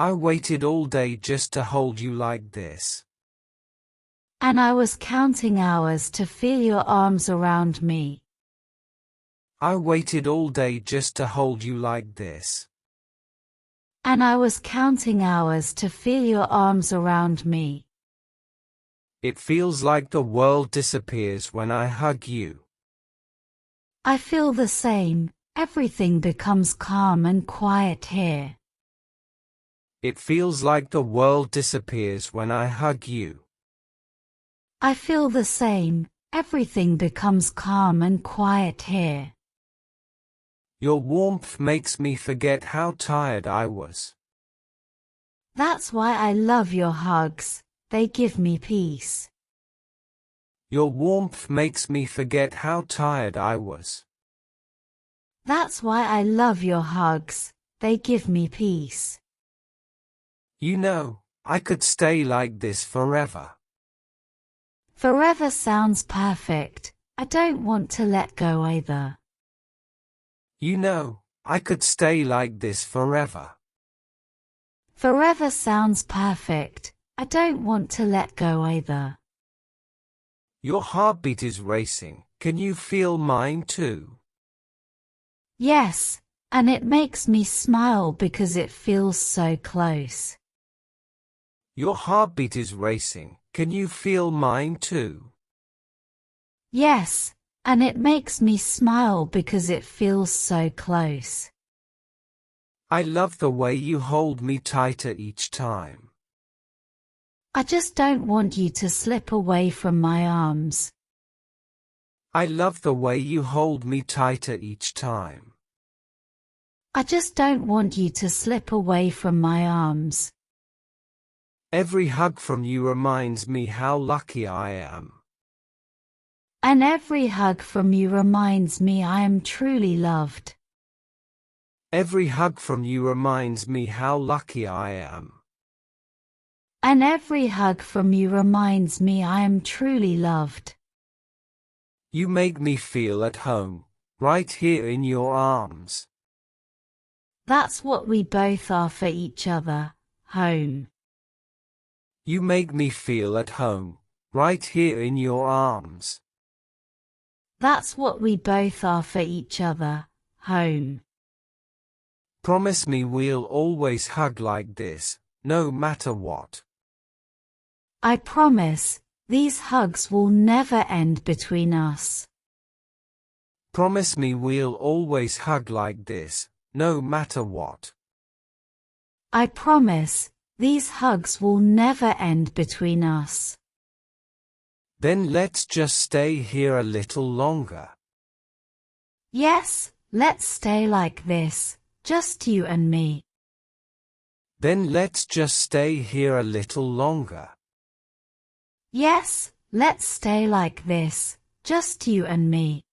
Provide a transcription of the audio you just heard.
I waited all day just to hold you like this. And I was counting hours to feel your arms around me. I waited all day just to hold you like this. And I was counting hours to feel your arms around me. It feels like the world disappears when I hug you. I feel the same, everything becomes calm and quiet here. It feels like the world disappears when I hug you. I feel the same, everything becomes calm and quiet here. Your warmth makes me forget how tired I was. That's why I love your hugs, they give me peace. Your warmth makes me forget how tired I was. That's why I love your hugs, they give me peace. You know, I could stay like this forever. Forever sounds perfect, I don't want to let go either. You know, I could stay like this forever. Forever sounds perfect, I don't want to let go either. Your heartbeat is racing, can you feel mine too? Yes, and it makes me smile because it feels so close. Your heartbeat is racing, can you feel mine too? Yes, and it makes me smile because it feels so close. I love the way you hold me tighter each time. I just don't want you to slip away from my arms. I love the way you hold me tighter each time. I just don't want you to slip away from my arms. Every hug from you reminds me how lucky I am. And every hug from you reminds me I am truly loved. Every hug from you reminds me how lucky I am. And every hug from you reminds me I am truly loved. You make me feel at home, right here in your arms. That's what we both are for each other, home. You make me feel at home, right here in your arms. That's what we both are for each other, home. Promise me we'll always hug like this, no matter what. I promise, these hugs will never end between us. Promise me we'll always hug like this, no matter what. I promise, these hugs will never end between us. Then let's just stay here a little longer. Yes, let's stay like this, just you and me. Then let's just stay here a little longer. Yes, let's stay like this, just you and me.